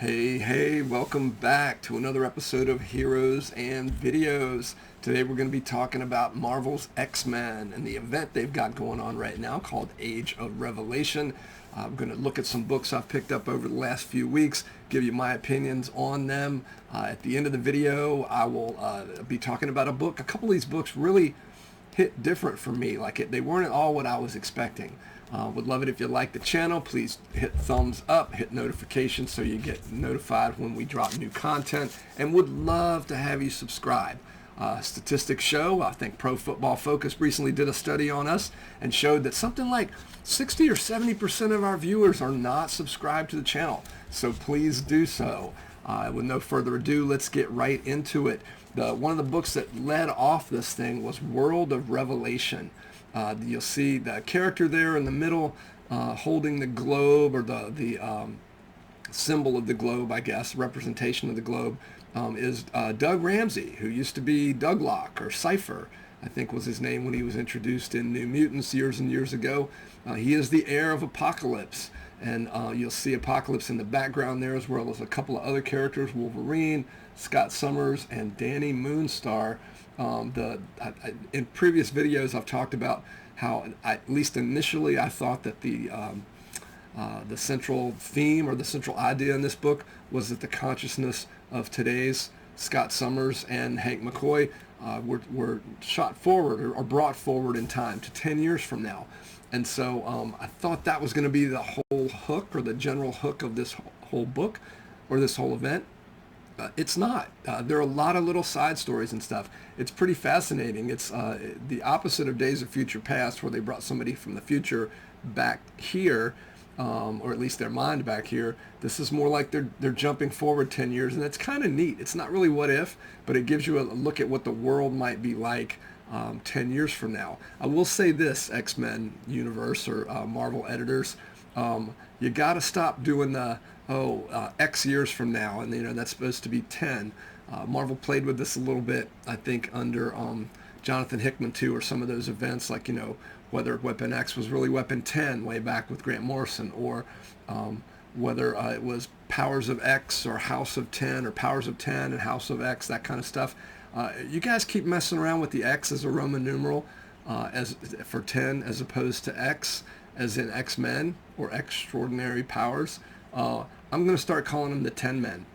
Hey, welcome back to another episode of Heroes and Videos. Today we're going to be talking about Marvel's X-Men and the event they've got going on right now called Age of Revelation. I'm going to look at some books I've picked up over the last few weeks, give you my opinions on them. At the end of the video, I will be talking about a book. A couple of these books really hit different for me. They weren't at all what I was expecting. Would love it if you like the channel. Please hit thumbs up, hit notifications so you get notified when we drop new content, and would love to have you subscribe. Statistics show, I think Pro Football Focus recently did a study on us and showed that something like 60 or 70% of our viewers are not subscribed to the channel. So please do so. With no further ado, let's get right into it. One of the books that led off this thing was World of Revelation. You'll see the character there in the middle holding the globe, or the symbol of the globe, I guess, representation of the globe, is Doug Ramsey, who used to be Douglock, or Cypher, I think was his name when he was introduced in New Mutants years and years ago. He is the heir of Apocalypse, and you'll see Apocalypse in the background there, as well as a couple of other characters, Wolverine, Scott Summers, and Danny Moonstar. In previous videos, I've talked about how, at least initially, I thought that the central theme or the central idea in this book was that the consciousness of today's Scott Summers and Hank McCoy were shot forward or brought forward in time to 10 years from now. And so I thought that was going to be the whole hook, or the general hook of this whole book or this whole event. It's not. There are a lot of little side stories and stuff. It's pretty fascinating. It's the opposite of Days of Future Past, where they brought somebody from the future back here, or at least their mind back here. This is more like they're jumping forward 10 years, and it's kind of neat. It's not really what if, but it gives you a look at what the world might be like 10 years from now. I will say this, X-Men universe, or Marvel editors, you got to stop doing the X years from now, and that's supposed to be 10. Marvel played with this a little bit, I think, under Jonathan Hickman too, or some of those events, like whether Weapon X was really Weapon 10 way back with Grant Morrison, or whether it was Powers of X or House of 10, or Powers of 10 and House of X, that kind of stuff. You guys keep messing around with the X as a Roman numeral as for 10, as opposed to X as in X-Men or Extraordinary Powers. I'm going to start calling them the 10 Men.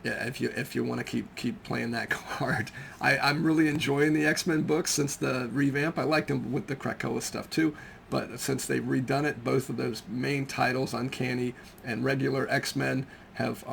Yeah, if you want to keep playing that card. I'm really enjoying the X-Men books since the revamp. I liked them with the Krakoa stuff too, but since they've redone it, both of those main titles, Uncanny and regular X-Men, have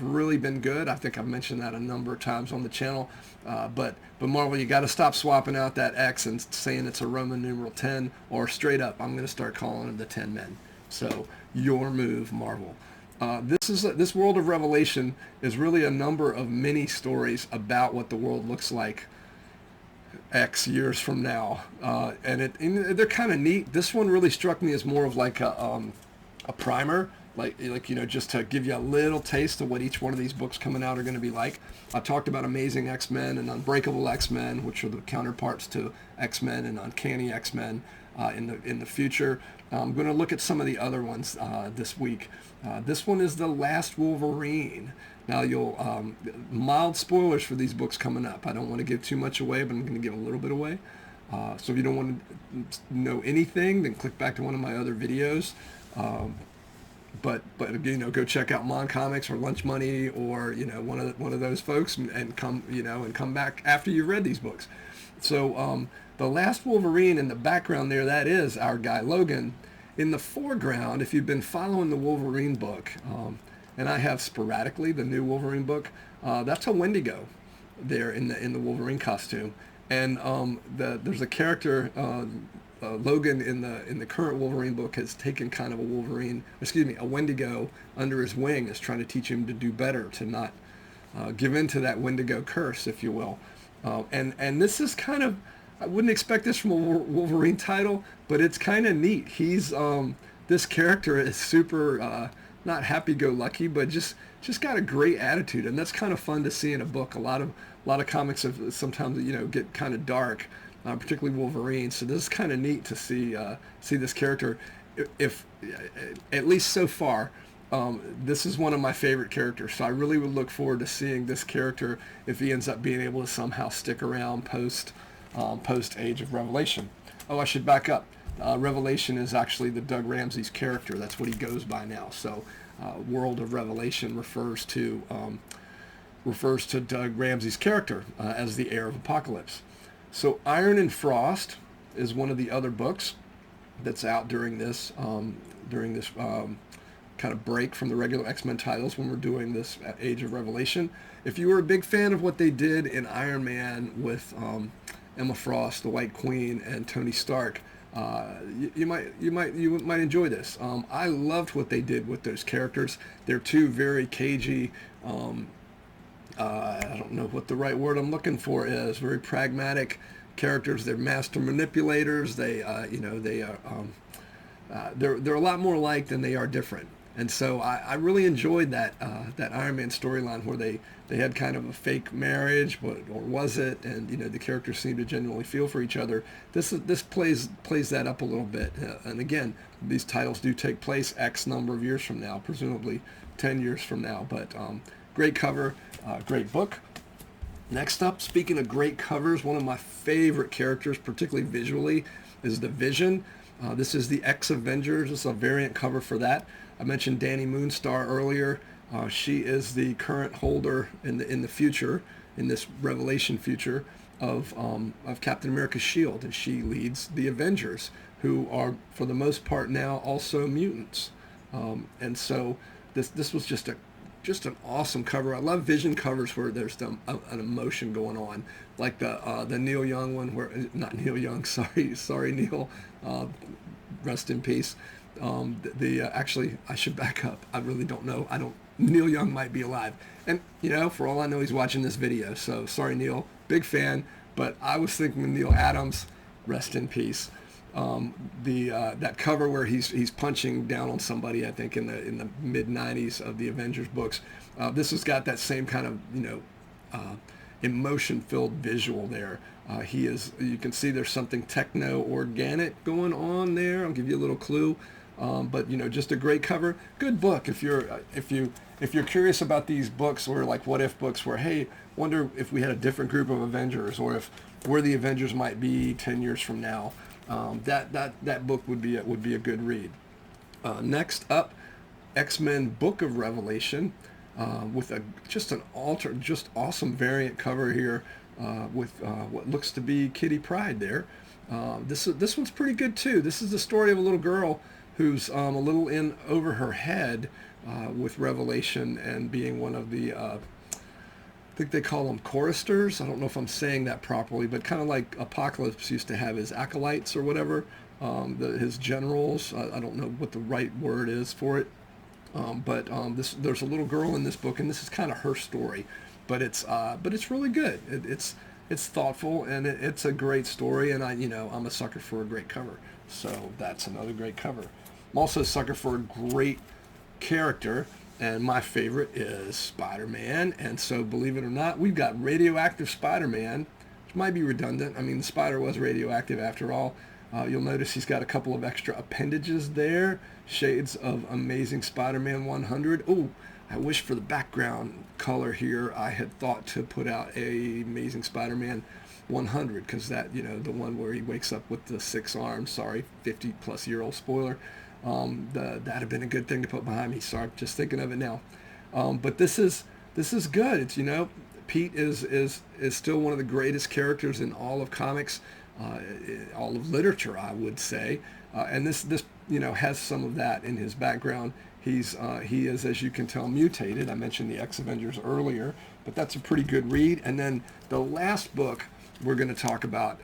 really been good. I think I've mentioned that a number of times on the channel. But Marvel, you got to stop swapping out that X and saying it's a Roman numeral 10, or straight up, I'm going to start calling them the 10 Men. So your move, Marvel. This World of Revelation is really a number of mini stories about what the world looks like X years from now, and they're kind of neat. This one really struck me as more of like a primer, like just to give you a little taste of what each one of these books coming out are going to be like. I talked about Amazing X-Men and Unbreakable X-Men, which are the counterparts to X-Men and Uncanny X-Men in the future. I'm going to look at some of the other ones this week. This one is The Last Wolverine. Now, you'll mild spoilers for these books coming up. I don't want to give too much away, but I'm going to give a little bit away. So if you don't want to know anything, then click back to one of my other videos. But go check out Mon Comics or Lunch Money, or one of those folks, and come back after you've read these books. So The Last Wolverine, in the background there, that is our guy Logan. In the foreground, if you've been following the Wolverine book, and I have sporadically the new Wolverine book, that's a Wendigo there in the Wolverine costume. And there's a character, Logan, in the current Wolverine book, has taken kind of a Wendigo under his wing, is trying to teach him to do better, to not give in to that Wendigo curse, if you will. And this is kind of, I wouldn't expect this from a Wolverine title, but it's kind of neat. He's this character is super not happy-go-lucky, but just got a great attitude, and that's kind of fun to see in a book. A lot of comics have sometimes get kind of dark, particularly Wolverine. So this is kind of neat to see this character. If at least so far, This is one of my favorite characters, so I really would look forward to seeing this character if he ends up being able to somehow stick around post Age of Revelation. Oh, I should back up. Revelation is actually the Doug Ramsey's character. That's what he goes by now. So, World of Revelation refers to Doug Ramsey's character as the heir of Apocalypse. So, Iron and Frost is one of the other books that's out during this kind of break from the regular X-Men titles when we're doing this at Age of Revelation. If you were a big fan of what they did in Iron Man with Emma Frost, the White Queen, and Tony Stark, you might enjoy this. I loved what they did with those characters. They're two very cagey. I don't know what the right word I'm looking for is. Very pragmatic characters. They're master manipulators. They're a lot more alike than they are different. And so I really enjoyed that Iron Man storyline where they had kind of a fake marriage, or was it? And the characters seemed to genuinely feel for each other. This plays that up a little bit. And again, these titles do take place X number of years from now, presumably 10 years from now. But great cover, great book. Next up, speaking of great covers, one of my favorite characters, particularly visually, is the Vision. This is the X-Avengers. This is a variant cover for that. I mentioned Danny Moonstar earlier. She is the current holder in the future, in this Revelation future, of Captain America's shield, and she leads the Avengers, who are for the most part now also mutants. And so this was just an awesome cover. I love Vision covers where there's an emotion going on, like the Neil Young one, where not Neil Young, sorry Neil, rest in peace. Actually, I should back up. I really don't know. Neil Young might be alive, and for all I know, he's watching this video. So sorry, Neil, big fan. But I was thinking Neil Adams, rest in peace. That cover where he's punching down on somebody, I think in the mid '90s of the Avengers books. This has got that same kind of emotion-filled visual there. You can see there's something techno-organic going on there. I'll give you a little clue. But just a great cover, good book. If you're curious about these books, or like what if books, where hey, wonder if we had a different group of Avengers, or where the Avengers might be 10 years from now. That book would be a good read. Next up, X-Men Book of Revelation, with just awesome variant cover here, with what looks to be Kitty Pryde there. This one's pretty good too. This is the story of a little girl who's a little in over her head with Revelation, and being one of the I think they call them choristers. I don't know if I'm saying that properly, but kind of like Apocalypse used to have his acolytes or whatever, his generals. I don't know what the right word is for it. But there's a little girl in this book, and this is kind of her story, but it's really good. It's thoughtful, and it's a great story, and I'm a sucker for a great cover, so that's another great cover. I'm also a sucker for a great character, and my favorite is Spider-Man. And so, believe it or not, we've got radioactive Spider-Man, which might be redundant. I mean, the spider was radioactive after all. You'll notice he's got a couple of extra appendages there, shades of Amazing Spider-Man 100. Oh, I wish for the background color here I had thought to put out a Amazing Spider-Man 100, because that, the one where he wakes up with the 6 arms, 50-plus-year-old spoiler. That'd have been a good thing to put behind me. Sorry, just thinking of it now. But this is good. It's, Pete is still one of the greatest characters in all of comics, all of literature, I would say. And this has some of that in his background. He is, as you can tell, mutated. I mentioned the X-Avengers earlier, but that's a pretty good read. And then the last book we're going to talk about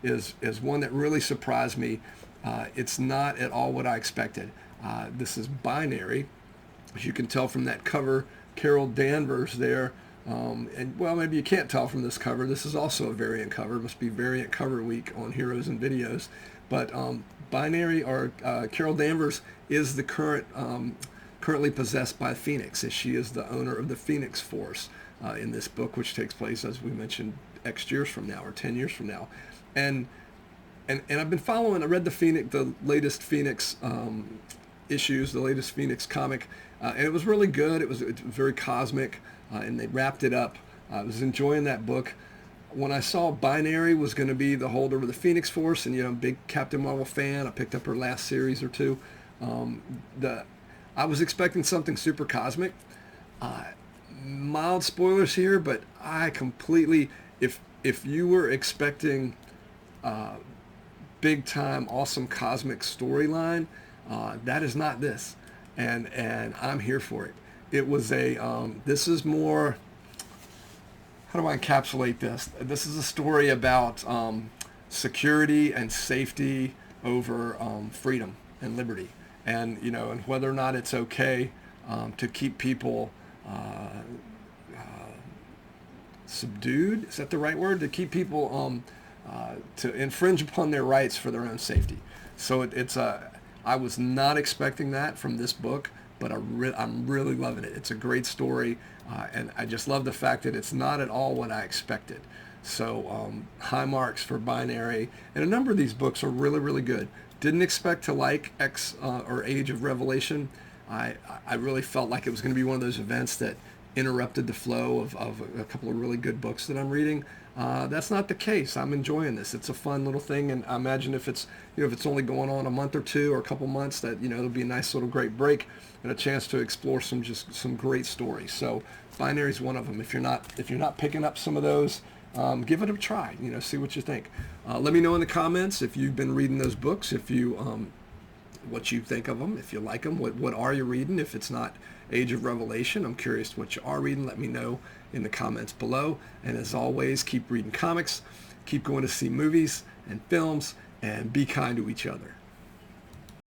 is one that really surprised me. It's not at all what I expected. This is Binary. As you can tell from that cover, Carol Danvers there. And well, maybe you can't tell from this cover. This is also a variant cover. It must be variant cover week on Heroes and Videos. But Binary, or Carol Danvers, is the currently possessed by Phoenix, as she is the owner of the Phoenix Force in this book, which takes place, as we mentioned, X years from now, or 10 years from now. And I've been following. I read the latest Phoenix issues, the latest Phoenix comic, and it was really good. It's very cosmic, and they wrapped it up. I was enjoying that book. When I saw Binary was going to be the holder of the Phoenix Force, and big Captain Marvel fan, I picked up her last series or two. I was expecting something super cosmic. Mild spoilers here, but I completely, if you were expecting big time awesome cosmic storyline, that is not this, and I'm here for it. It was this is more, how do I encapsulate this? This is a story about security and safety over freedom and liberty, and and whether or not it's okay to keep people subdued. Is that the right word? To keep people to infringe upon their rights for their own safety. So I was not expecting that from this book, but I'm really loving it. It's a great story, and I just love the fact that it's not at all what I expected. So high marks for Binary, and a number of these books are really, really good. Didn't expect to like X or Age of Revelation. I really felt like it was going to be one of those events that interrupted the flow of a couple of really good books that I'm reading. That's not the case. I'm enjoying this. It's a fun little thing, and I imagine if it's only going on a month or two or a couple months, that it'll be a nice little great break and a chance to explore some great stories. So Binary's one of them. If you're not picking up some of those, give it a try. See what you think. Let me know in the comments if you've been reading those books, if you what you think of them, if you like them, what are you reading? If it's not Age of Revelation, I'm curious what you are reading. Let me know in the comments below. And as always, keep reading comics, keep going to see movies and films, and be kind to each other.